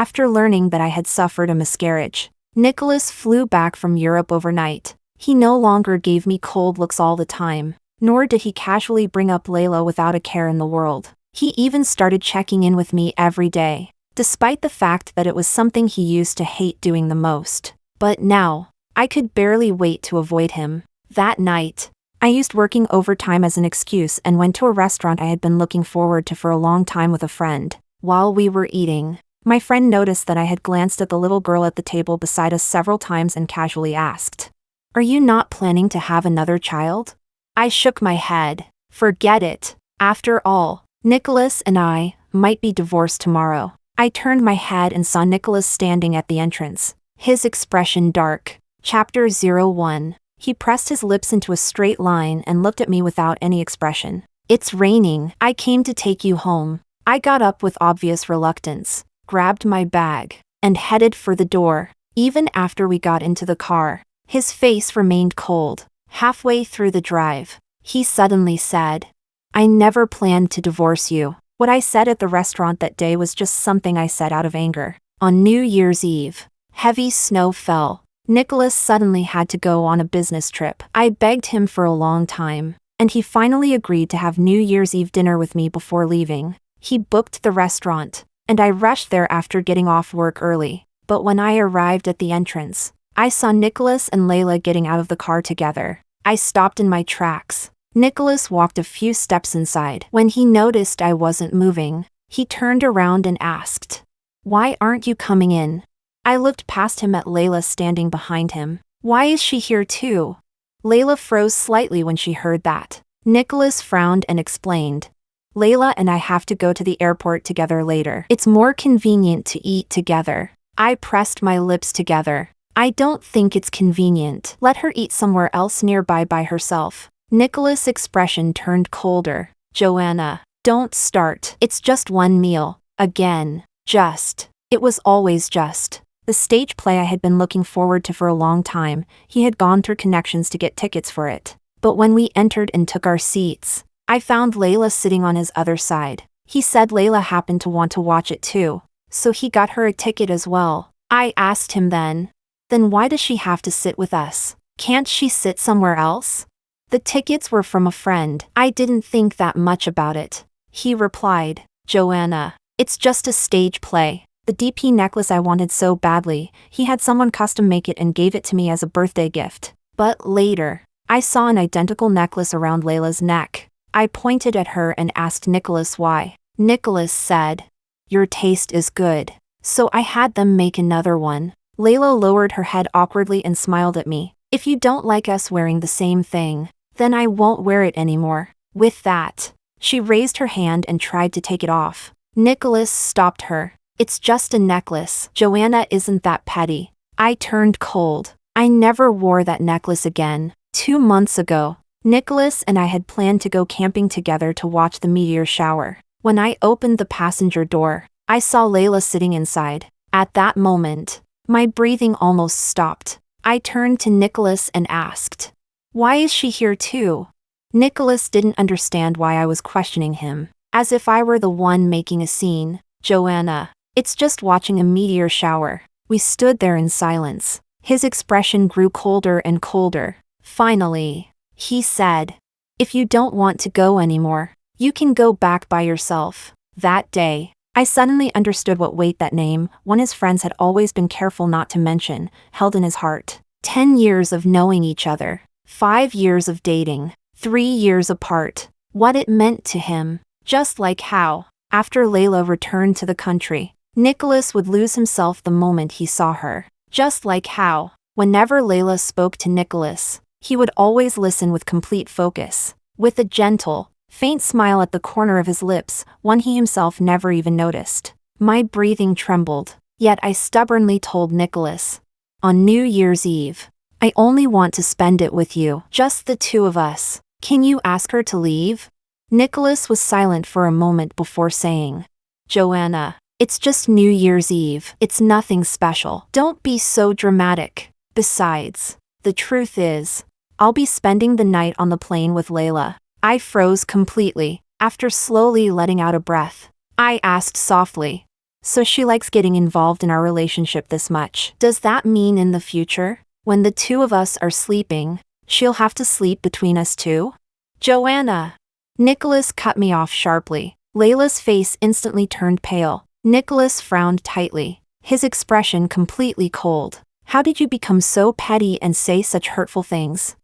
After learning that I had suffered a miscarriage, Nicholas flew back from Europe overnight. He no longer gave me cold looks all the time, nor did he casually bring up Leila without a care in the world. He even started checking in with me every day, despite the fact that it was something he used to hate doing the most. But now, I could barely wait to avoid him. That night, I used working overtime as an excuse and went to a restaurant I had been looking forward to for a long time with a friend. While we were eating, my friend noticed that I had glanced at the little girl at the table beside us several times and casually asked, "Are you not planning to have another child?" I shook my head. Forget it. After all, Nicholas and I might be divorced tomorrow. I turned my head and saw Nicholas standing at the entrance, his expression dark. Chapter 01. He pressed his lips into a straight line and looked at me without any expression. "It's raining. I came to take you home." I got up with obvious reluctance, grabbed my bag, and headed for the door. Even after we got into the car, his face remained cold. Halfway through the drive, he suddenly said, "I never planned to divorce you." What I said at the restaurant that day was just something I said out of anger. On New Year's Eve, heavy snow fell. Nicholas suddenly had to go on a business trip. I begged him for a long time, and he finally agreed to have New Year's Eve dinner with me before leaving. He booked the restaurant, and I rushed there after getting off work early. But when I arrived at the entrance, I saw Nicholas and Leila getting out of the car together. I stopped in my tracks. Nicholas walked a few steps inside. When he noticed I wasn't moving, he turned around and asked, "Why aren't you coming in?" I looked past him at Leila standing behind him. "Why is she here too?" Leila froze slightly when she heard that. Nicholas frowned and explained, "Leila and I have to go to the airport together later. It's more convenient to eat together." I pressed my lips together. "I don't think it's convenient. Let her eat somewhere else nearby by herself." Nicholas' expression turned colder. "Joanna, don't start. It's just one meal." Again, just. It was always just. The stage play I had been looking forward to for a long time. He had gone through connections to get tickets for it. But when we entered and took our seats, I found Leila sitting on his other side. He said Leila happened to want to watch it too, so he got her a ticket as well. I asked him then why does she have to sit with us? Can't she sit somewhere else? The tickets were from a friend. I didn't think that much about it. He replied, "Joanna, it's just a stage play." The DP necklace I wanted so badly, he had someone custom make it and gave it to me as a birthday gift. But later, I saw an identical necklace around Leila's neck. I pointed at her and asked Nicholas why. Nicholas said, "Your taste is good." So I had them make another one. Leila lowered her head awkwardly and smiled at me. "If you don't like us wearing the same thing, then I won't wear it anymore." With that, she raised her hand and tried to take it off. Nicholas stopped her. "It's just a necklace. Joanna isn't that petty." I turned cold. I never wore that necklace again. 2 months ago, Nicholas and I had planned to go camping together to watch the meteor shower. When I opened the passenger door, I saw Leila sitting inside. At that moment, my breathing almost stopped. I turned to Nicholas and asked, "Why is she here too?" Nicholas didn't understand why I was questioning him, as if I were the one making a scene. "Joanna, it's just watching a meteor shower." We stood there in silence. His expression grew colder and colder. Finally, he said, "If you don't want to go anymore, you can go back by yourself." That day, I suddenly understood what weight that name, one his friends had always been careful not to mention, held in his heart. 10 years of knowing each other, 5 years of dating, 3 years apart. What it meant to him. Just like how, after Leila returned to the country, Nicholas would lose himself the moment he saw her. Just like how, whenever Leila spoke to Nicholas, he would always listen with complete focus, with a gentle, faint smile at the corner of his lips, one he himself never even noticed. My breathing trembled, yet I stubbornly told Nicholas, "On New Year's Eve, I only want to spend it with you, just the two of us. Can you ask her to leave?" Nicholas was silent for a moment before saying, "Joanna, it's just New Year's Eve. It's nothing special. Don't be so dramatic. Besides, the truth is, I'll be spending the night on the plane with Leila." I froze completely. After slowly letting out a breath, I asked softly, So she likes getting involved in our relationship this much. Does that mean in the future, when the two of us are sleeping, she'll have to sleep between us two? Joanna! Nicholas cut me off sharply. Leila's face instantly turned pale. Nicholas frowned tightly, his expression completely cold. How did you become so petty and say such hurtful things?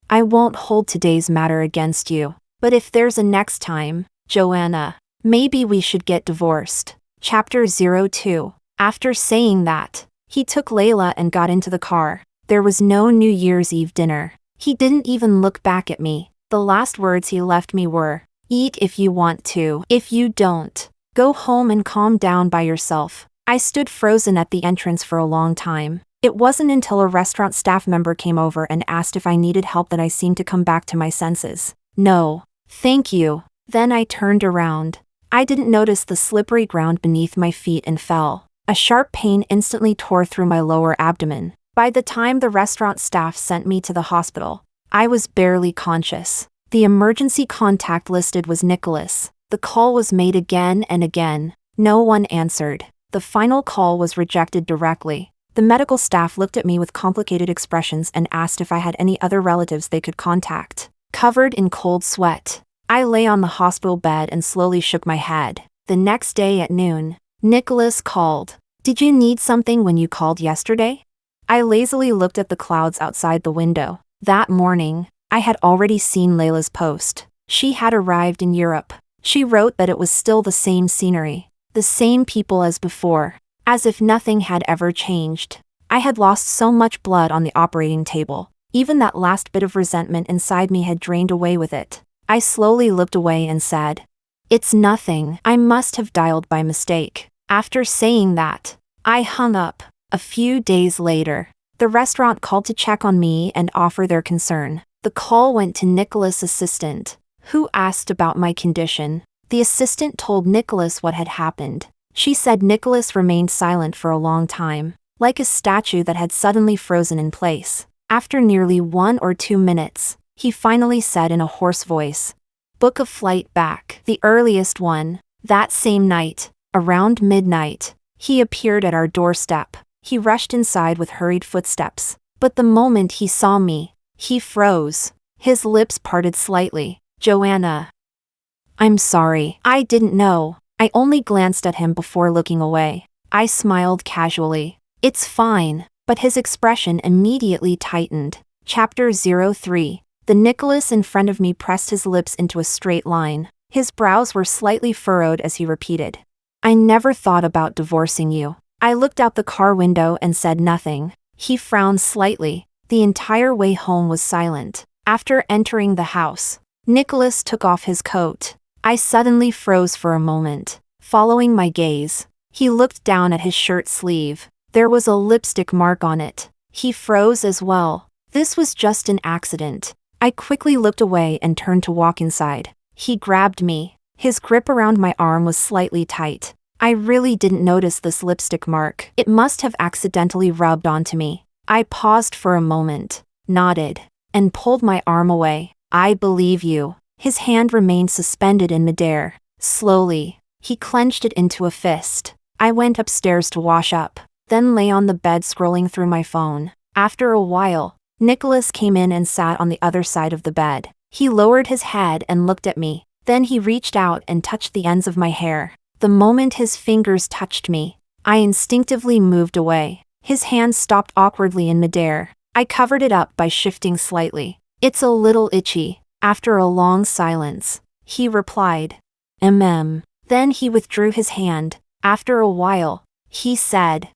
I won't hold today's matter against you, but if there's a next time, Joanna, maybe we should get divorced. Chapter 02. After saying that, he took Leila and got into the car. There was no New Year's Eve dinner. He didn't even look back at me. The last words he left me were, "Eat if you want to. If you don't, go home and calm down by yourself." I stood frozen at the entrance for a long time. It wasn't until a restaurant staff member came over and asked if I needed help that I seemed to come back to my senses. No, thank you. Then I turned around. I didn't notice the slippery ground beneath my feet and fell. A sharp pain instantly tore through my lower abdomen. By the time the restaurant staff sent me to the hospital, I was barely conscious. The emergency contact listed was Nicholas. The call was made again and again. No one answered. The final call was rejected directly. The medical staff looked at me with complicated expressions and asked if I had any other relatives they could contact. Covered in cold sweat, I lay on the hospital bed and slowly shook my head. The next day at noon, Nicholas called. "Did you need something when you called yesterday?" I lazily looked at the clouds outside the window. That morning, I had already seen Leila's post. She had arrived in Europe. She wrote that it was still the same scenery, the same people as before, as if nothing had ever changed. I had lost so much blood on the operating table. Even that last bit of resentment inside me had drained away with it. I slowly looked away and said, "It's nothing. I must have dialed by mistake." After saying that, I hung up. A few days later, the restaurant called to check on me and offer their concern. The call went to Nicholas' assistant, who asked about my condition. The assistant told Nicholas what had happened. She said Nicholas remained silent for a long time, like a statue that had suddenly frozen in place. After nearly 1 or 2 minutes, he finally said in a hoarse voice, "Book a flight back, the earliest one." That same night, around midnight, he appeared at our doorstep. He rushed inside with hurried footsteps, but the moment he saw me, he froze. His lips parted slightly. "Joanna, I'm sorry. I didn't know." I only glanced at him before looking away. I smiled casually. "It's fine," but his expression immediately tightened. Chapter 03. The Nicholas in front of me pressed his lips into a straight line. His brows were slightly furrowed as he repeated, "I never thought about divorcing you." I looked out the car window and said nothing. He frowned slightly. The entire way home was silent. After entering the house, Nicholas took off his coat. I suddenly froze for a moment. Following my gaze, he looked down at his shirt sleeve. There was a lipstick mark on it. He froze as well. This was just an accident. I quickly looked away and turned to walk inside. He grabbed me. His grip around my arm was slightly tight. I really didn't notice this lipstick mark. It must have accidentally rubbed onto me. I paused for a moment, nodded, and pulled my arm away. "I believe you." His hand remained suspended in midair. Slowly, he clenched it into a fist. I went upstairs to wash up, then lay on the bed scrolling through my phone. After a while, Nicholas came in and sat on the other side of the bed. He lowered his head and looked at me. Then he reached out and touched the ends of my hair. The moment his fingers touched me, I instinctively moved away. His hand stopped awkwardly in midair. I covered it up by shifting slightly. "It's a little itchy." After a long silence, he replied, Then he withdrew his hand. After a while, he said,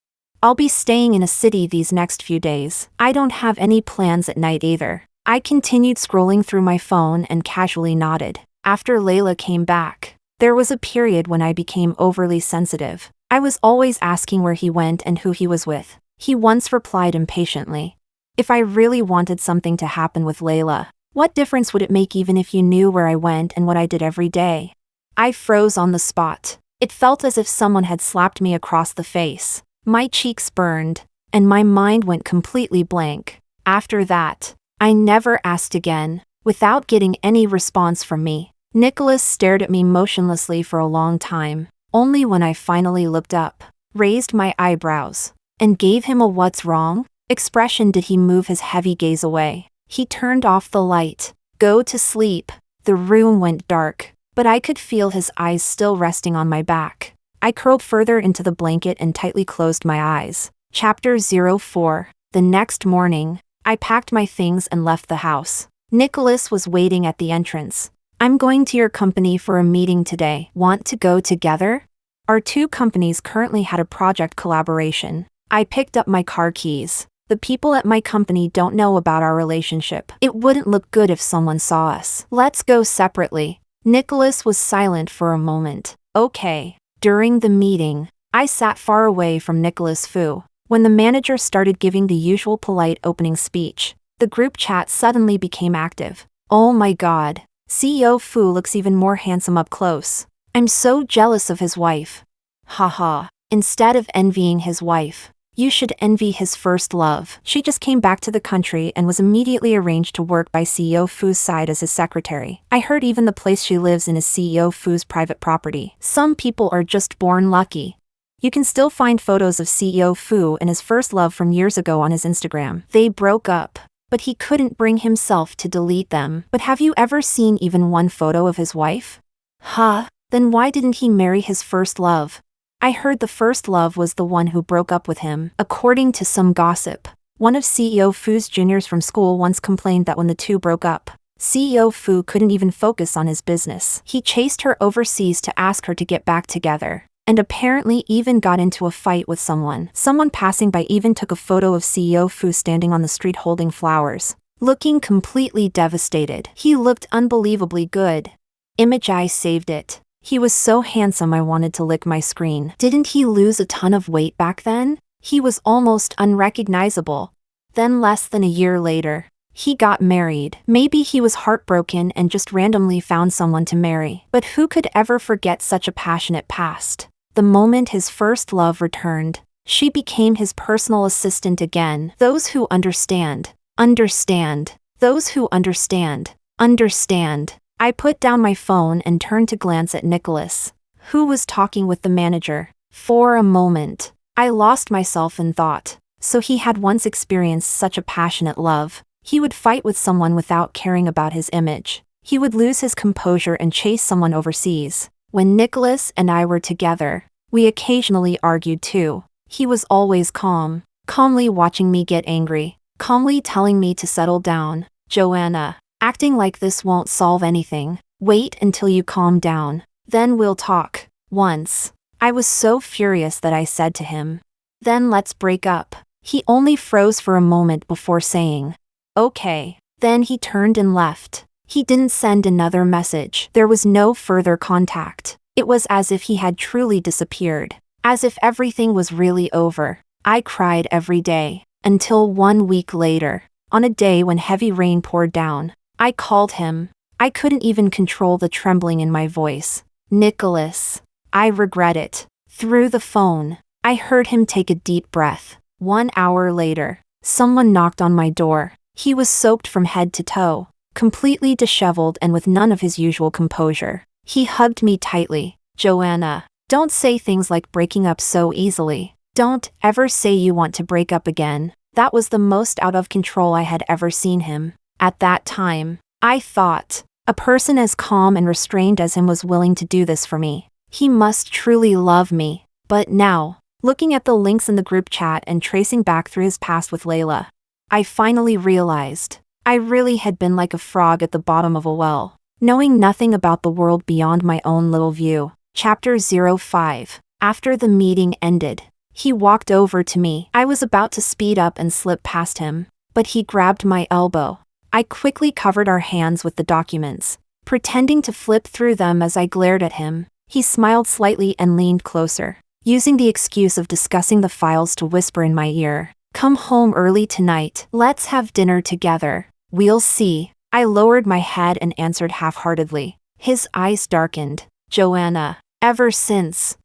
"I'll be staying in a city these next few days. I don't have any plans at night either." I continued scrolling through my phone and casually nodded. After Leila came back, there was a period when I became overly sensitive. I was always asking where he went and who he was with. He once replied impatiently, "If I really wanted something to happen with Leila, what difference would it make even if you knew where I went and what I did every day?" I froze on the spot. It felt as if someone had slapped me across the face. My cheeks burned, and my mind went completely blank. After that, I never asked again. Without getting any response from me, Nicholas stared at me motionlessly for a long time. Only when I finally looked up, raised my eyebrows, and gave him a "what's wrong?" expression did he move his heavy gaze away. He turned off the light. "Go to sleep." The room went dark, but I could feel his eyes still resting on my back. I curled further into the blanket and tightly closed my eyes. Chapter 04. The next morning, I packed my things and left the house. Nicholas was waiting at the entrance. "I'm going to your company for a meeting today. Want to go together?" Our two companies currently had a project collaboration. I picked up my car keys. The people at my company don't know about our relationship. It wouldn't look good if someone saw us. "Let's go separately." Nicholas was silent for a moment. "Okay." During the meeting, I sat far away from Nicholas Fu. When the manager started giving the usual polite opening speech, the group chat suddenly became active. "Oh my god, CEO Fu looks even more handsome up close. I'm so jealous of his wife." Haha. Instead of envying his wife, you should envy his first love. She just came back to the country and was immediately arranged to work by CEO Fu's side as his secretary. I heard even the place she lives in is CEO Fu's private property. Some people are just born lucky. You can still find photos of CEO Fu and his first love from years ago on his Instagram. They broke up, but he couldn't bring himself to delete them. But have you ever seen even one photo of his wife? Huh? Then why didn't he marry his first love? I heard the first love was the one who broke up with him. According to some gossip, one of CEO Fu's juniors from school once complained that when the two broke up, CEO Fu couldn't even focus on his business. He chased her overseas to ask her to get back together, and apparently even got into a fight with someone. Someone passing by even took a photo of CEO Fu standing on the street holding flowers, looking completely devastated. He looked unbelievably good. I saved it. He was so handsome I wanted to lick my screen. Didn't he lose a ton of weight back then? He was almost unrecognizable. Then less than a year later, he got married. Maybe he was heartbroken and just randomly found someone to marry. But who could ever forget such a passionate past? The moment his first love returned, she became his personal assistant again. Those who understand, understand. Those who understand, understand. I put down my phone and turned to glance at Nicholas, who was talking with the manager. For a moment, I lost myself in thought. So he had once experienced such a passionate love. He would fight with someone without caring about his image. He would lose his composure and chase someone overseas. When Nicholas and I were together, we occasionally argued too. He was always calm, calmly watching me get angry, calmly telling me to settle down. "Joanna, acting like this won't solve anything. Wait until you calm down. Then we'll talk." Once, I was so furious that I said to him, "Then let's break up." He only froze for a moment before saying, "Okay." Then he turned and left. He didn't send another message. There was no further contact. It was as if he had truly disappeared. As if everything was really over. I cried every day. Until 1 week later, on a day when heavy rain poured down, I called him. I couldn't even control the trembling in my voice. "Nicholas, I regret it." Through the phone, I heard him take a deep breath. 1 hour later, someone knocked on my door. He was soaked from head to toe, completely disheveled and with none of his usual composure. He hugged me tightly. "Joanna, don't say things like breaking up so easily. Don't ever say you want to break up again." That was the most out of control I had ever seen him. At that time, I thought, a person as calm and restrained as him was willing to do this for me. He must truly love me. But now, looking at the links in the group chat and tracing back through his past with Leila, I finally realized I really had been like a frog at the bottom of a well, knowing nothing about the world beyond my own little view. Chapter 05. After the meeting ended, he walked over to me. I was about to speed up and slip past him, but he grabbed my elbow. I quickly covered our hands with the documents, pretending to flip through them as I glared at him. He smiled slightly and leaned closer, using the excuse of discussing the files to whisper in my ear, "Come home early tonight. Let's have dinner together. We'll see." I lowered my head and answered half-heartedly. His eyes darkened. "Joanna, ever since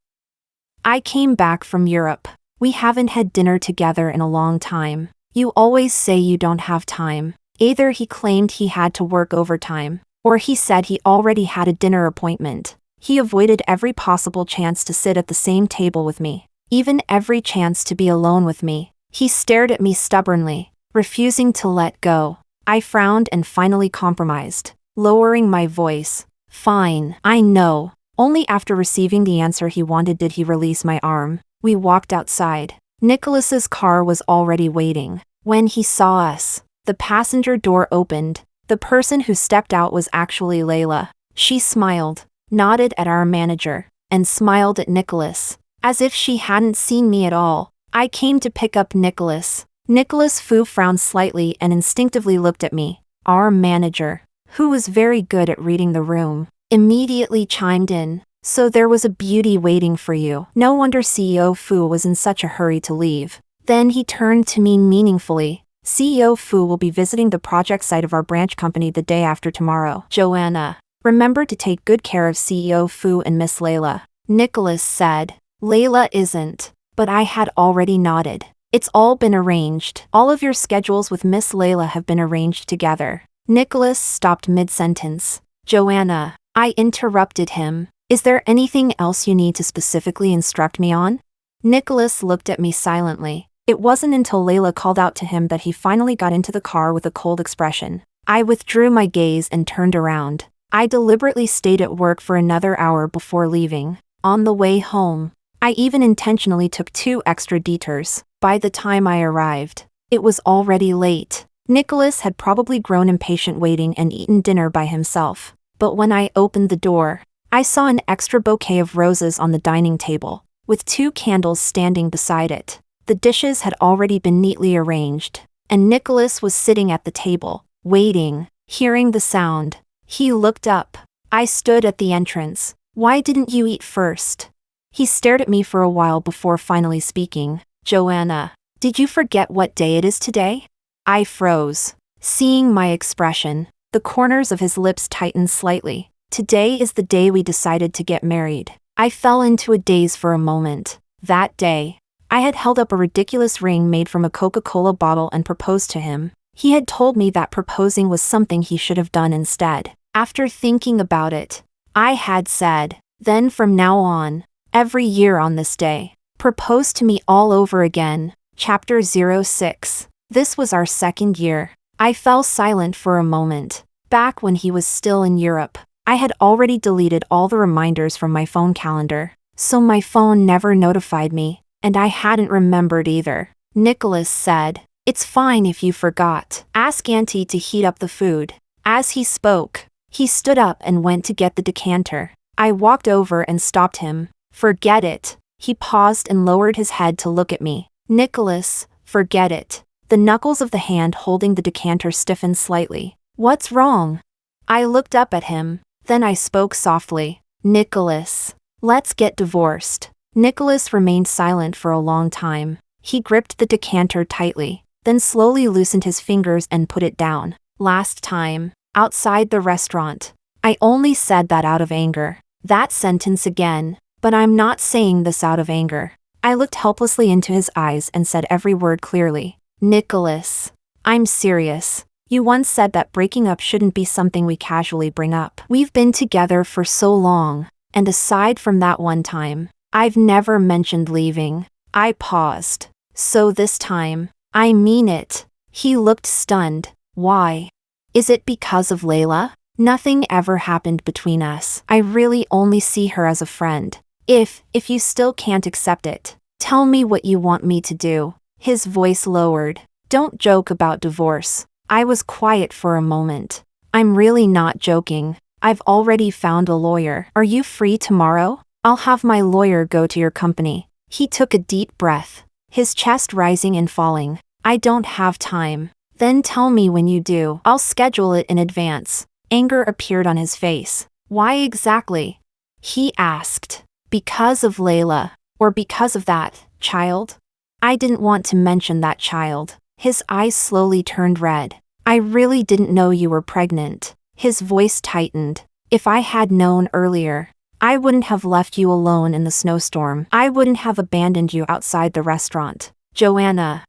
I came back from Europe, we haven't had dinner together in a long time. You always say you don't have time." Either he claimed he had to work overtime, or he said he already had a dinner appointment. He avoided every possible chance to sit at the same table with me, even every chance to be alone with me. He stared at me stubbornly, refusing to let go. I frowned and finally compromised, lowering my voice. Fine, I know. Only after receiving the answer he wanted did he release my arm. We walked outside. Nicholas's car was already waiting. When he saw us, the passenger door opened. The person who stepped out was actually Leila. She smiled, nodded at our manager, and smiled at Nicholas, as if she hadn't seen me at all. I came to pick up Nicholas. Nicholas Fu frowned slightly and instinctively looked at me. Our manager, who was very good at reading the room, immediately chimed in. So there was a beauty waiting for you. No wonder CEO Fu was in such a hurry to leave. Then he turned to me meaningfully. CEO Fu will be visiting the project site of our branch company the day after tomorrow. Joanna, remember to take good care of CEO Fu and Miss Leila. Nicholas said. Leila isn't, but I had already nodded. It's all been arranged. All of your schedules with Miss Leila have been arranged together. Nicholas stopped mid-sentence. Joanna, I interrupted him. Is there anything else you need to specifically instruct me on? Nicholas looked at me silently. It wasn't until Leila called out to him that he finally got into the car with a cold expression. I withdrew my gaze and turned around. I deliberately stayed at work for another hour before leaving. On the way home, I even intentionally took 2 extra detours. By the time I arrived, it was already late. Nicholas had probably grown impatient waiting and eaten dinner by himself. But when I opened the door, I saw an extra bouquet of roses on the dining table, with 2 candles standing beside it. The dishes had already been neatly arranged, and Nicholas was sitting at the table, waiting, hearing the sound. He looked up. I stood at the entrance. Why didn't you eat first? He stared at me for a while before finally speaking. Joanna, did you forget what day it is today? I froze. Seeing my expression, the corners of his lips tightened slightly. Today is the day we decided to get married. I fell into a daze for a moment. That day, I had held up a ridiculous ring made from a Coca-Cola bottle and proposed to him. He had told me that proposing was something he should have done instead. After thinking about it, I had said, then from now on, every year on this day, propose to me all over again. Chapter 06. This was our 2nd year. I fell silent for a moment. Back when he was still in Europe, I had already deleted all the reminders from my phone calendar, so my phone never notified me, and I hadn't remembered either. Nicholas said, It's fine if you forgot. Ask Auntie to heat up the food. As he spoke, he stood up and went to get the decanter. I walked over and stopped him. Forget it. He paused and lowered his head to look at me. Nicholas, forget it. The knuckles of the hand holding the decanter stiffened slightly. What's wrong? I looked up at him. Then I spoke softly. Nicholas, let's get divorced. Nicholas remained silent for a long time. He gripped the decanter tightly, then slowly loosened his fingers and put it down. Last time, outside the restaurant, I only said that out of anger. That sentence again, but I'm not saying this out of anger. I looked helplessly into his eyes and said every word clearly. Nicholas, I'm serious. You once said that breaking up shouldn't be something we casually bring up. We've been together for so long, and aside from that one time, I've never mentioned leaving. I paused. So this time, I mean it. He looked stunned. Why? Is it because of Leila? Nothing ever happened between us. I really only see her as a friend. If you still can't accept it, tell me what you want me to do. His voice lowered. Don't joke about divorce. I was quiet for a moment. I'm really not joking. I've already found a lawyer. Are you free tomorrow? I'll have my lawyer go to your company. He took a deep breath, his chest rising and falling. I don't have time. Then tell me when you do. I'll schedule it in advance. Anger appeared on his face. Why exactly? He asked. Because of Leila, or because of that child? I didn't want to mention that child. His eyes slowly turned red. I really didn't know you were pregnant. His voice tightened. If I had known earlier, I wouldn't have left you alone in the snowstorm. I wouldn't have abandoned you outside the restaurant. Joanna,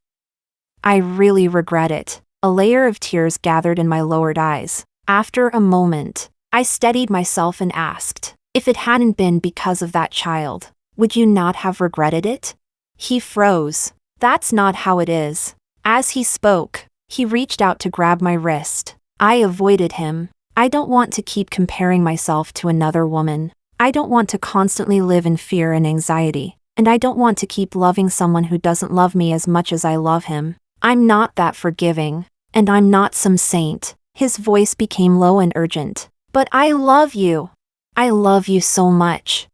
I really regret it. A layer of tears gathered in my lowered eyes. After a moment, I steadied myself and asked, If it hadn't been because of that child, would you not have regretted it? He froze. That's not how it is. As he spoke, he reached out to grab my wrist. I avoided him. I don't want to keep comparing myself to another woman. I don't want to constantly live in fear and anxiety, and I don't want to keep loving someone who doesn't love me as much as I love him. I'm not that forgiving, and I'm not some saint. His voice became low and urgent. But I love you. I love you so much.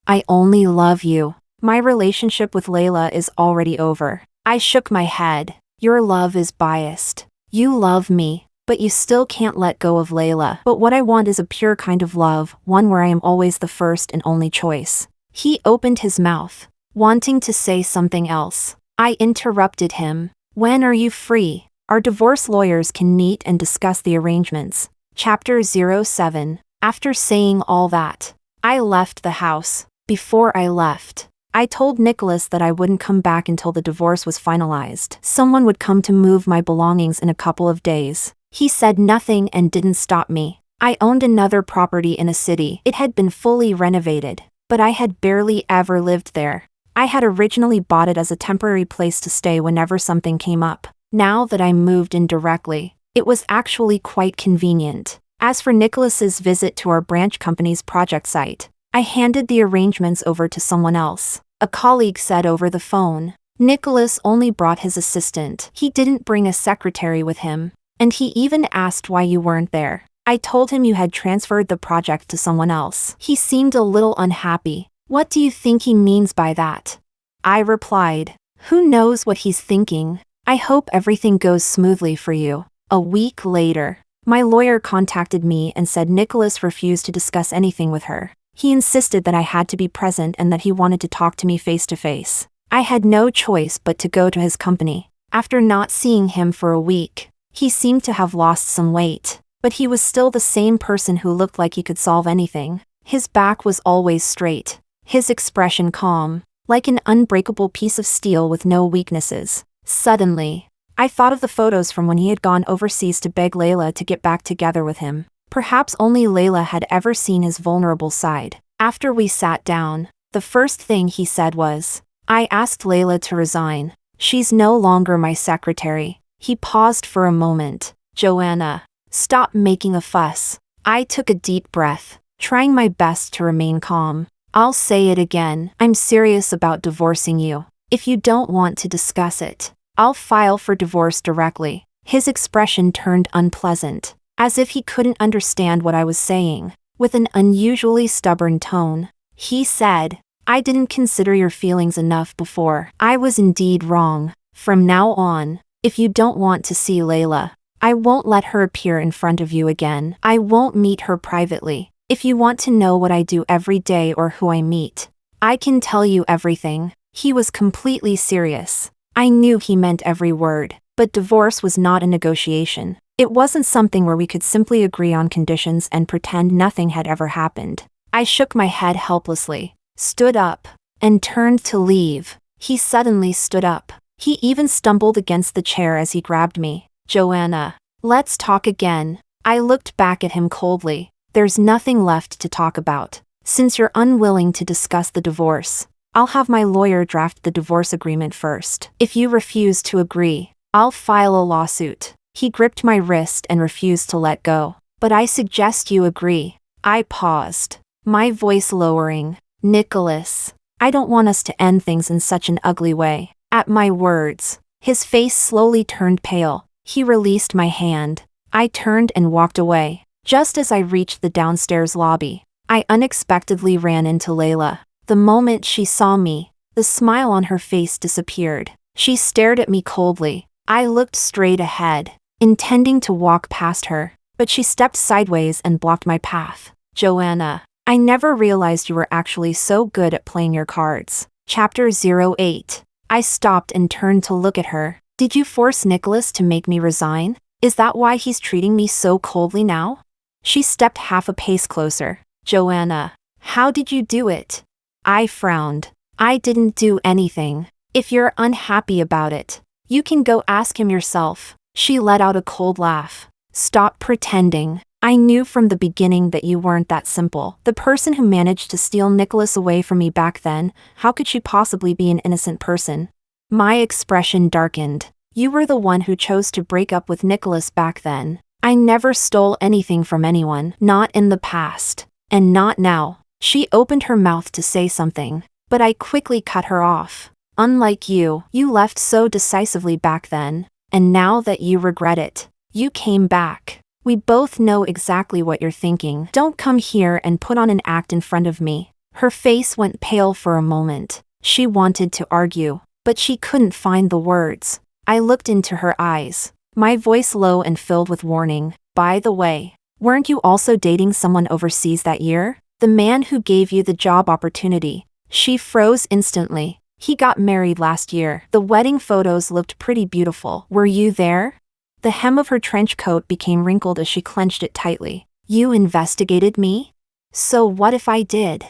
I only love you. My relationship with Leila is already over. I shook my head. Your love is biased. You love me, but you still can't let go of Leila. But what I want is a pure kind of love, one where I am always the first and only choice. He opened his mouth, wanting to say something else. I interrupted him. When are you free? Our divorce lawyers can meet and discuss the arrangements. Chapter 07. After saying all that, I left the house. Before I left, I told Nicholas that I wouldn't come back until the divorce was finalized. Someone would come to move my belongings in a couple of days. He said nothing and didn't stop me. I owned another property in a city. It had been fully renovated, but I had barely ever lived there. I had originally bought it as a temporary place to stay whenever something came up. Now that I moved in directly, it was actually quite convenient. As for Nicholas's visit to our branch company's project site, I handed the arrangements over to someone else. A colleague said over the phone, Nicholas only brought his assistant. He didn't bring a secretary with him, and he even asked why you weren't there. I told him you had transferred the project to someone else. He seemed a little unhappy. What do you think he means by that? I replied, who knows what he's thinking? I hope everything goes smoothly for you. A week later, my lawyer contacted me and said Nicholas refused to discuss anything with her. He insisted that I had to be present and that he wanted to talk to me face to face. I had no choice but to go to his company. After not seeing him for a week, he seemed to have lost some weight, but he was still the same person who looked like he could solve anything. His back was always straight, his expression calm, like an unbreakable piece of steel with no weaknesses. Suddenly, I thought of the photos from when he had gone overseas to beg Leila to get back together with him. Perhaps only Leila had ever seen his vulnerable side. After we sat down, the first thing he said was, I asked Leila to resign. She's no longer my secretary. He paused for a moment. Joanna, stop making a fuss. I took a deep breath, trying my best to remain calm. I'll say it again. I'm serious about divorcing you. If you don't want to discuss it, I'll file for divorce directly. His expression turned unpleasant, as if he couldn't understand what I was saying. With an unusually stubborn tone, he said, I didn't consider your feelings enough before. I was indeed wrong. From now on, if you don't want to see Leila, I won't let her appear in front of you again. I won't meet her privately. If you want to know what I do every day or who I meet, I can tell you everything. He was completely serious. I knew he meant every word, but divorce was not a negotiation. It wasn't something where we could simply agree on conditions and pretend nothing had ever happened. I shook my head helplessly, stood up, and turned to leave. He suddenly stood up. He even stumbled against the chair as he grabbed me. Joanna, let's talk again. I looked back at him coldly. There's nothing left to talk about. Since you're unwilling to discuss the divorce, I'll have my lawyer draft the divorce agreement first. If you refuse to agree, I'll file a lawsuit. He gripped my wrist and refused to let go. But I suggest you agree. I paused, my voice lowering. Nicholas, I don't want us to end things in such an ugly way. At my words, his face slowly turned pale. He released my hand. I turned and walked away. Just as I reached the downstairs lobby, I unexpectedly ran into Leila. The moment she saw me, the smile on her face disappeared. She stared at me coldly. I looked straight ahead, intending to walk past her, but she stepped sideways and blocked my path. Joanna, I never realized you were actually so good at playing your cards. Chapter 08. I stopped and turned to look at her. Did you force Nicholas to make me resign? Is that why he's treating me so coldly now? She stepped half a pace closer. Joanna, how did you do it? I frowned. I didn't do anything. If you're unhappy about it, you can go ask him yourself. She let out a cold laugh. Stop pretending. I knew from the beginning that you weren't that simple. The person who managed to steal Nicholas away from me back then, how could she possibly be an innocent person? My expression darkened. You were the one who chose to break up with Nicholas back then. I never stole anything from anyone, not in the past. And not now. She opened her mouth to say something, but I quickly cut her off. Unlike you, you left so decisively back then. And now that you regret it, you came back. We both know exactly what you're thinking. Don't come here and put on an act in front of me. Her face went pale for a moment. She wanted to argue, but she couldn't find the words. I looked into her eyes, my voice low and filled with warning. By the way, weren't you also dating someone overseas that year? The man who gave you the job opportunity. She froze instantly. He got married last year. The wedding photos looked pretty beautiful. Were you there? The hem of her trench coat became wrinkled as she clenched it tightly. You investigated me? So what if I did?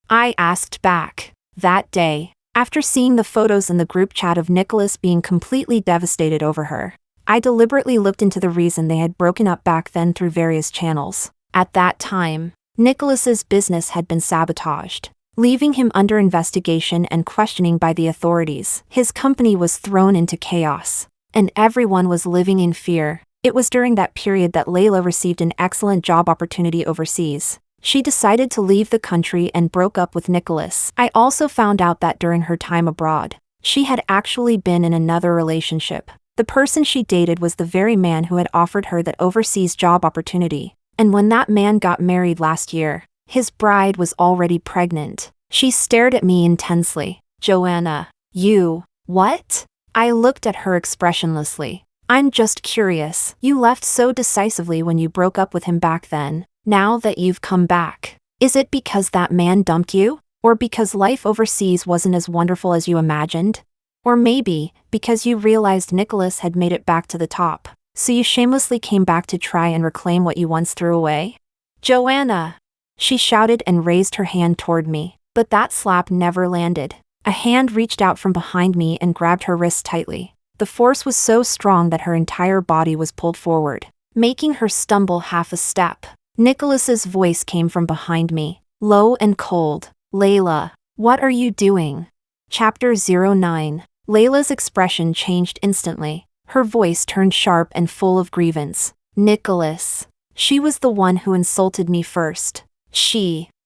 I asked back. That day, after seeing the photos in the group chat of Nicholas being completely devastated over her, I deliberately looked into the reason they had broken up back then through various channels. At that time, Nicholas's business had been sabotaged, leaving him under investigation and questioning by the authorities. His company was thrown into chaos, and everyone was living in fear. It was during that period that Leila received an excellent job opportunity overseas. She decided to leave the country and broke up with Nicholas. I also found out that during her time abroad, she had actually been in another relationship. The person she dated was the very man who had offered her that overseas job opportunity. And when that man got married last year, his bride was already pregnant. She stared at me intensely. Joanna, you, what? I looked at her expressionlessly. I'm just curious. You left so decisively when you broke up with him back then. Now that you've come back, is it because that man dumped you? Or because life overseas wasn't as wonderful as you imagined? Or maybe, because you realized Nicholas had made it back to the top, so you shamelessly came back to try and reclaim what you once threw away? Joanna! She shouted and raised her hand toward me, but that slap never landed. A hand reached out from behind me and grabbed her wrist tightly. The force was so strong that her entire body was pulled forward, making her stumble half a step. Nicholas's voice came from behind me, low and cold. Leila, what are you doing? Chapter 09. Leila's expression changed instantly. Her voice turned sharp and full of grievance. Nicholas. She was the one who insulted me first.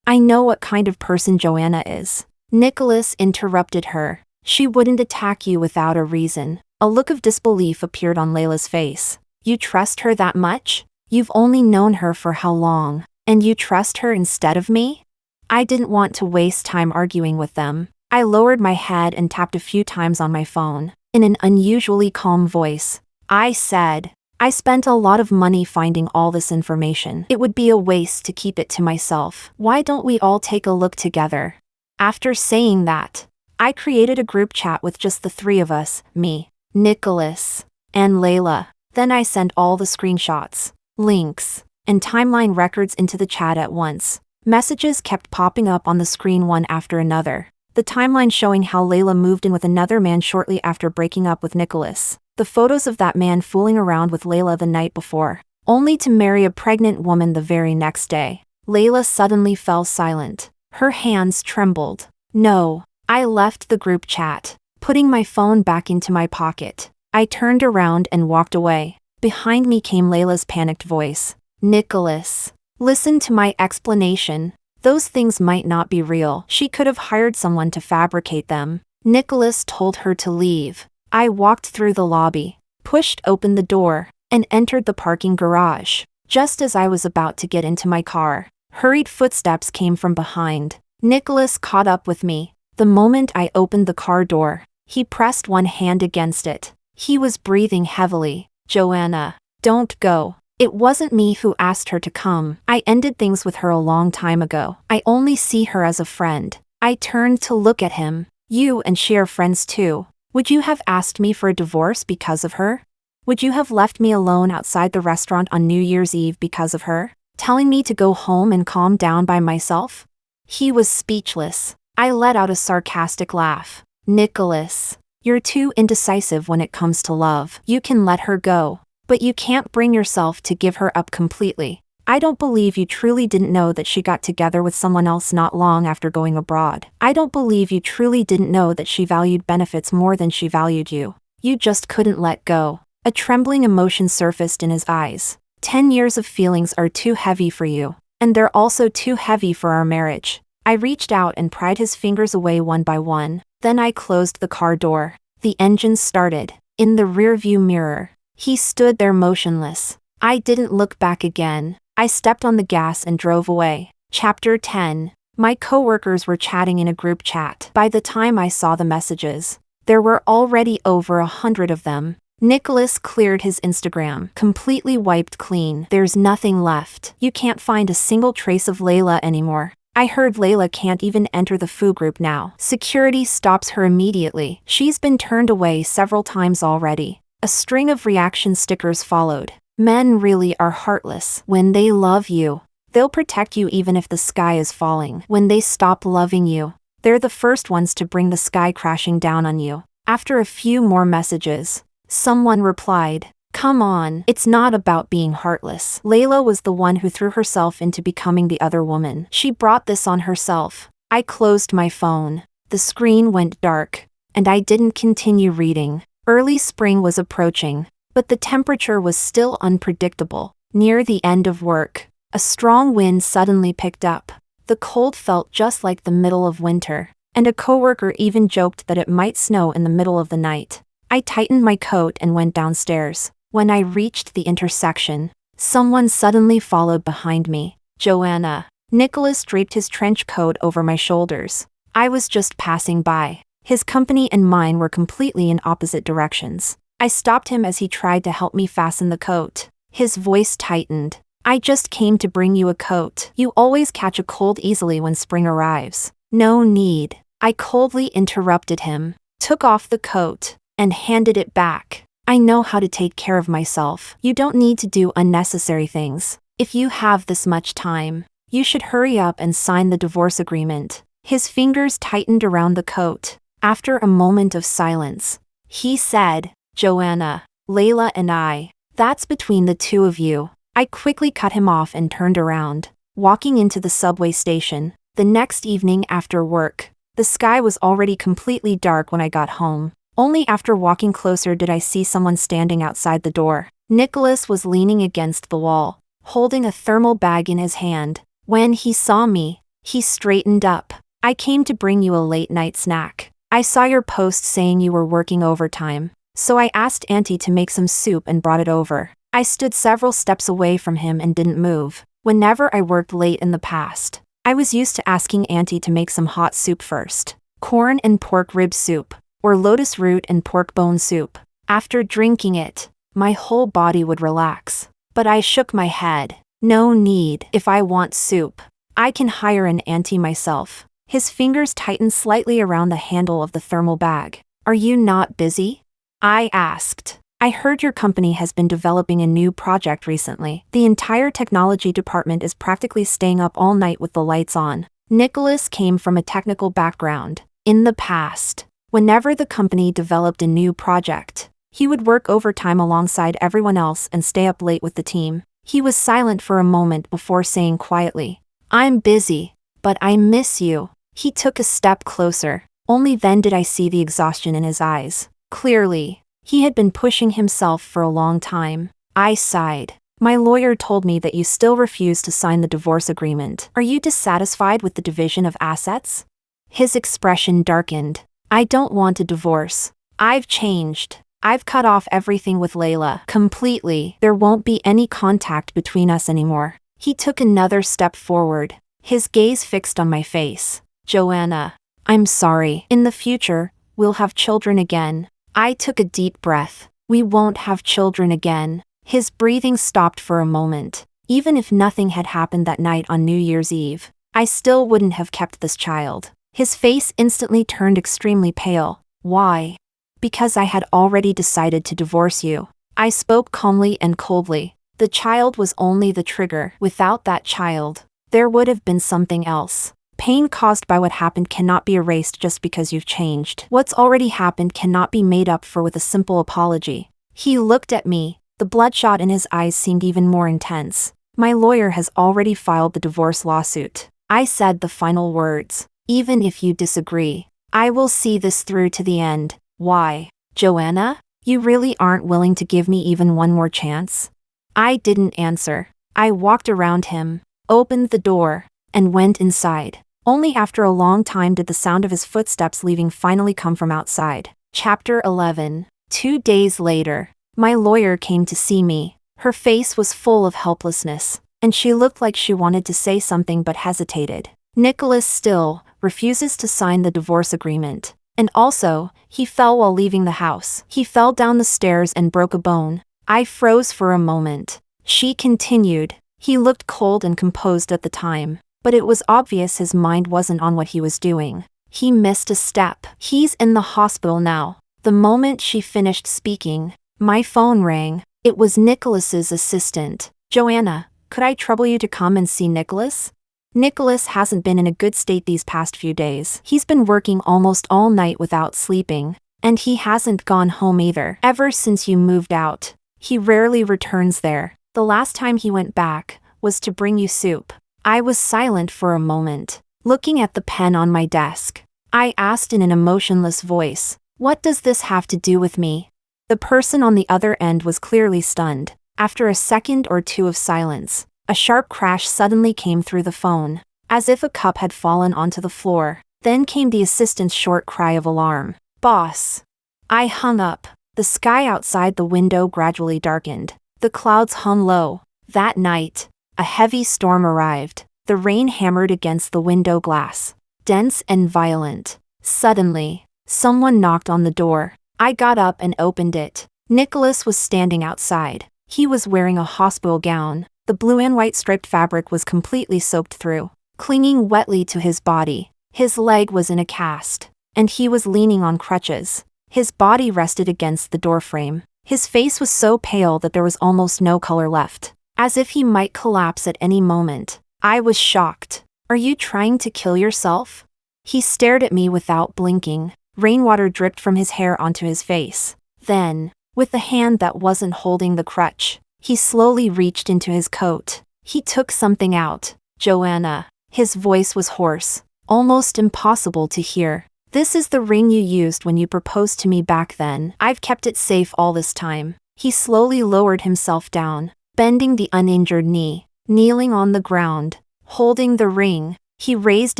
I know what kind of person Joanna is. Nicholas interrupted her. She wouldn't attack you without a reason. A look of disbelief appeared on Leila's face. You trust her that much? You've only known her for how long? And you trust her instead of me? I didn't want to waste time arguing with them. I lowered my head and tapped a few times on my phone. In an unusually calm voice, I said, I spent a lot of money finding all this information. It would be a waste to keep it to myself. Why don't we all take a look together? After saying that, I created a group chat with just the three of us, me, Nicholas, and Leila. Then I sent all the screenshots, links, and timeline records into the chat at once. Messages kept popping up on the screen one after another. The timeline showing how Leila moved in with another man shortly after breaking up with Nicholas. The photos of that man fooling around with Leila the night before, only to marry a pregnant woman the very next day. Leila suddenly fell silent. Her hands trembled. No. I left the group chat, putting my phone back into my pocket. I turned around and walked away. Behind me came Leila's panicked voice. Nicholas, listen to my explanation. Those things might not be real. She could have hired someone to fabricate them. Nicholas told her to leave. I walked through the lobby, pushed open the door, and entered the parking garage. Just as I was about to get into my car, hurried footsteps came from behind. Nicholas caught up with me. The moment I opened the car door, he pressed one hand against it. He was breathing heavily. Joanna, don't go. It wasn't me who asked her to come. I ended things with her a long time ago. I only see her as a friend. I turned to look at him. You and she are friends too. Would you have asked me for a divorce because of her? Would you have left me alone outside the restaurant on New Year's Eve because of her, telling me to go home and calm down by myself? He was speechless. I let out a sarcastic laugh. Nicholas, you're too indecisive when it comes to love. You can let her go, but you can't bring yourself to give her up completely. I don't believe you truly didn't know that she got together with someone else not long after going abroad. I don't believe you truly didn't know that she valued benefits more than she valued you. You just couldn't let go. A trembling emotion surfaced in his eyes. 10 years of feelings are too heavy for you. And they're also too heavy for our marriage. I reached out and pried his fingers away one by one. Then I closed the car door. The engine started. In the rearview mirror, he stood there motionless. I didn't look back again. I stepped on the gas and drove away. Chapter 10. My coworkers were chatting in a group chat. By the time I saw the messages, there were already over 100 of them. Nicholas cleared his Instagram, completely wiped clean. There's nothing left. You can't find a single trace of Leila anymore. I heard Leila can't even enter the foo group now. Security stops her immediately. She's been turned away several times already. A string of reaction stickers followed. Men really are heartless. When they love you, they'll protect you even if the sky is falling. When they stop loving you, they're the first ones to bring the sky crashing down on you. After a few more messages, someone replied, "Come on, it's not about being heartless." Leila was the one who threw herself into becoming the other woman. She brought this on herself. I closed my phone. The screen went dark, and I didn't continue reading. Early spring was approaching, but the temperature was still unpredictable. Near the end of work, a strong wind suddenly picked up. The cold felt just like the middle of winter, and a coworker even joked that it might snow in the middle of the night. I tightened my coat and went downstairs. When I reached the intersection, someone suddenly followed behind me. "Joanna." Nicholas draped his trench coat over my shoulders. I was just passing by. His company and mine were completely in opposite directions. I stopped him as he tried to help me fasten the coat. His voice tightened. "I just came to bring you a coat. You always catch a cold easily when spring arrives." "No need." I coldly interrupted him, took off the coat, and handed it back. "I know how to take care of myself. You don't need to do unnecessary things. If you have this much time, you should hurry up and sign the divorce agreement." His fingers tightened around the coat. After a moment of silence, he said, "Joanna, Leila and I, that's between the two of you." I quickly cut him off and turned around, walking into the subway station. The next evening after work, the sky was already completely dark when I got home. Only after walking closer did I see someone standing outside the door. Nicholas was leaning against the wall, holding a thermal bag in his hand. When he saw me, he straightened up. "I came to bring you a late-night snack. I saw your post saying you were working overtime, so I asked Auntie to make some soup and brought it over." I stood several steps away from him and didn't move. Whenever I worked late in the past, I was used to asking Auntie to make some hot soup first. Corn and pork rib soup, or lotus root and pork bone soup. After drinking it, my whole body would relax. But I shook my head. "No need. If I want soup, I can hire an auntie myself." His fingers tightened slightly around the handle of the thermal bag. "Are you not busy?" I asked. "I heard your company has been developing a new project recently. The entire technology department is practically staying up all night with the lights on." Nicholas came from a technical background. In the past, whenever the company developed a new project, he would work overtime alongside everyone else and stay up late with the team. He was silent for a moment before saying quietly, "I'm busy, but I miss you." He took a step closer. Only then did I see the exhaustion in his eyes. Clearly, he had been pushing himself for a long time. I sighed. "My lawyer told me that you still refuse to sign the divorce agreement. Are you dissatisfied with the division of assets?" His expression darkened. "I don't want a divorce. I've changed. I've cut off everything with Leila. Completely. There won't be any contact between us anymore." He took another step forward, his gaze fixed on my face. "Joanna, I'm sorry. In the future, we'll have children again." I took a deep breath. "We won't have children again." His breathing stopped for a moment. Even if nothing had happened that night on New Year's Eve, I still wouldn't have kept this child. His face instantly turned extremely pale. "Why?" "Because I had already decided to divorce you." I spoke calmly and coldly. The child was only the trigger. Without that child, there would have been something else. Pain caused by what happened cannot be erased just because you've changed. What's already happened cannot be made up for with a simple apology. He looked at me. The bloodshot in his eyes seemed even more intense. My lawyer has already filed the divorce lawsuit. I said the final words. Even if you disagree, I will see this through to the end. Why? Joanna? You really aren't willing to give me even one more chance? I didn't answer. I walked around him, opened the door, and went inside. Only after a long time did the sound of his footsteps leaving finally come from outside. Chapter 11. 2 days later, my lawyer came to see me. Her face was full of helplessness, and she looked like she wanted to say something but hesitated. Nicholas still refuses to sign the divorce agreement. And also, he fell while leaving the house. He fell down the stairs and broke a bone. I froze for a moment. She continued. He looked cold and composed at the time, but it was obvious his mind wasn't on what he was doing. He missed a step. He's in the hospital now. The moment she finished speaking, my phone rang. It was Nicholas's assistant. Joanna, could I trouble you to come and see Nicholas? Nicholas hasn't been in a good state these past few days. He's been working almost all night without sleeping, and he hasn't gone home either. Ever since you moved out, he rarely returns there. The last time he went back was to bring you soup. I was silent for a moment, looking at the pen on my desk. I asked in an emotionless voice, "What does this have to do with me?" The person on the other end was clearly stunned. After a second or two of silence, a sharp crash suddenly came through the phone, as if a cup had fallen onto the floor. Then came the assistant's short cry of alarm. "Boss." I hung up. The sky outside the window gradually darkened. The clouds hung low. That night, a heavy storm arrived. The rain hammered against the window glass, dense and violent. Suddenly, someone knocked on the door. I got up and opened it. Nicholas was standing outside. He was wearing a hospital gown. The blue and white striped fabric was completely soaked through, clinging wetly to his body. His leg was in a cast, and he was leaning on crutches. His body rested against the doorframe. His face was so pale that there was almost no color left, as if he might collapse at any moment. I was shocked. "Are you trying to kill yourself?" He stared at me without blinking. Rainwater dripped from his hair onto his face. Then, with the hand that wasn't holding the crutch, he slowly reached into his coat. He took something out. "Joanna." His voice was hoarse, almost impossible to hear. "This is the ring you used when you proposed to me back then. I've kept it safe all this time." He slowly lowered himself down, bending the uninjured knee, kneeling on the ground, holding the ring. He raised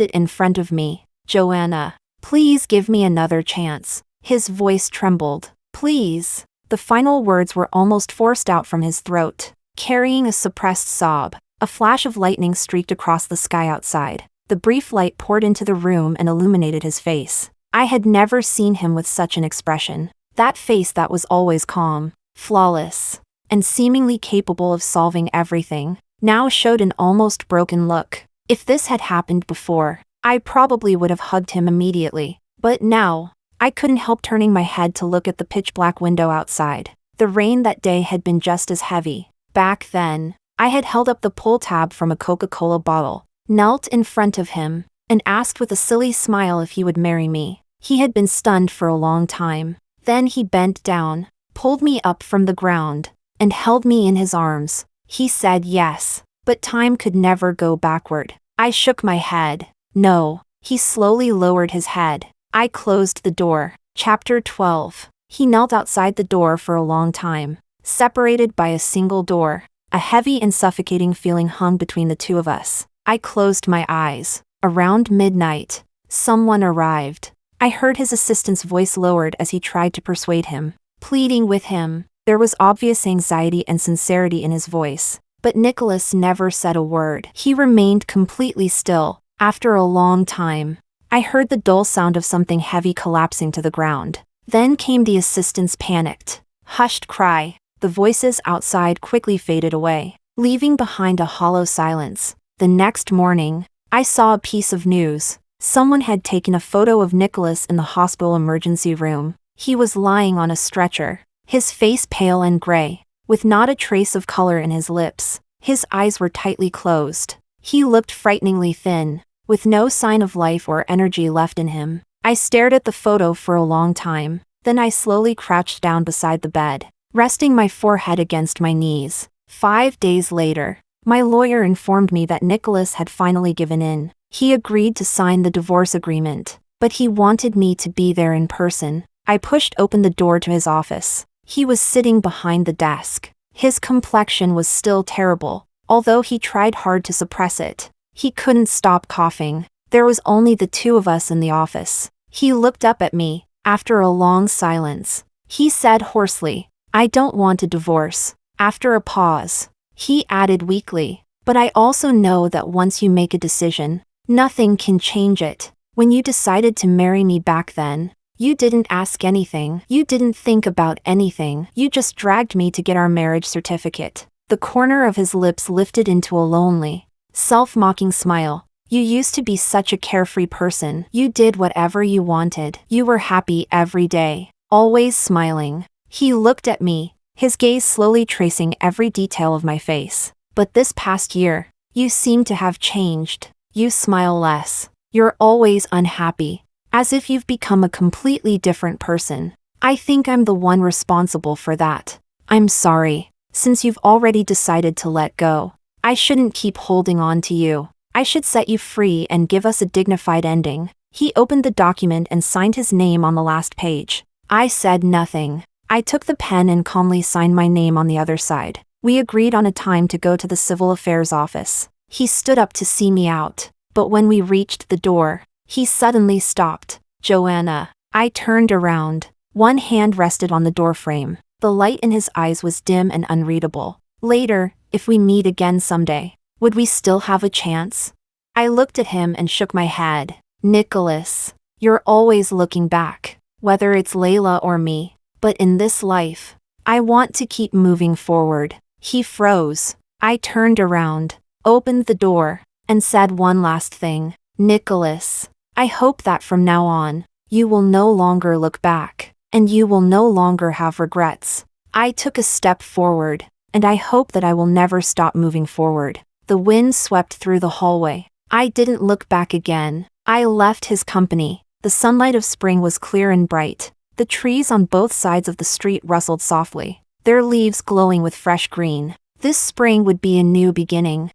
it in front of me. "Joanna, please give me another chance." His voice trembled. "Please." The final words were almost forced out from his throat, carrying a suppressed sob. A flash of lightning streaked across the sky outside. The brief light poured into the room and illuminated his face. I had never seen him with such an expression. That face that was always calm, flawless, and seemingly capable of solving everything, now showed an almost broken look. If this had happened before, I probably would have hugged him immediately. But now, I couldn't help turning my head to look at the pitch-black window outside. The rain that day had been just as heavy. Back then, I had held up the pull tab from a Coca-Cola bottle, knelt in front of him, and asked with a silly smile if he would marry me. He had been stunned for a long time. Then he bent down, pulled me up from the ground, and held me in his arms. He said yes, but time could never go backward. I shook my head. No. He slowly lowered his head. I closed the door. Chapter 12. He knelt outside the door for a long time, separated by a single door. A heavy and suffocating feeling hung between the two of us. I closed my eyes. Around midnight, someone arrived. I heard his assistant's voice lowered as he tried to persuade him, pleading with him. There was obvious anxiety and sincerity in his voice, but Nicholas never said a word. He remained completely still. After a long time, I heard the dull sound of something heavy collapsing to the ground. Then came the assistant's panicked, hushed cry. The voices outside quickly faded away, leaving behind a hollow silence. The next morning, I saw a piece of news. Someone had taken a photo of Nicholas in the hospital emergency room. He was lying on a stretcher, his face pale and gray, with not a trace of color in his lips. His eyes were tightly closed. He looked frighteningly thin, with no sign of life or energy left in him. I stared at the photo for a long time. Then I slowly crouched down beside the bed, resting my forehead against my knees. 5 days later, My lawyer informed me that Nicholas had finally given in. He agreed to sign the divorce agreement, but he wanted me to be there in person. I pushed open the door to his office. He was sitting behind the desk. His complexion was still terrible, although he tried hard to suppress it. He couldn't stop coughing. There was only the two of us in the office. He looked up at me. After a long silence, he said hoarsely, "I don't want a divorce." After a pause, he added weakly, "But I also know that once you make a decision, nothing can change it. When you decided to marry me back then, you didn't ask anything. You didn't think about anything. You just dragged me to get our marriage certificate." The corner of his lips lifted into a lonely, self-mocking smile. "You used to be such a carefree person. You did whatever you wanted. You were happy every day, always smiling." He looked at me, his gaze slowly tracing every detail of my face. "But this past year, you seem to have changed. You smile less. You're always unhappy, as if you've become a completely different person. I think I'm the one responsible for that. I'm sorry. Since you've already decided to let go, I shouldn't keep holding on to you. I should set you free and give us a dignified ending." He opened the document and signed his name on the last page. I said nothing. I took the pen and calmly signed my name on the other side. We agreed on a time to go to the civil affairs office. He stood up to see me out, but when we reached the door, he suddenly stopped. "Joanna." I turned around. One hand rested on the doorframe. The light in his eyes was dim and unreadable. "Later, if we meet again someday, would we still have a chance?" I looked at him and shook my head. "Nicholas, you're always looking back, whether it's Leila or me. But in this life, I want to keep moving forward." He froze. I turned around, opened the door, and said one last thing. "Nicholas, I hope that from now on, you will no longer look back, and you will no longer have regrets." I took a step forward, and I hope that I will never stop moving forward. The wind swept through the hallway. I didn't look back again. I left his company. The sunlight of spring was clear and bright. The trees on both sides of the street rustled softly, their leaves glowing with fresh green. This spring would be a new beginning.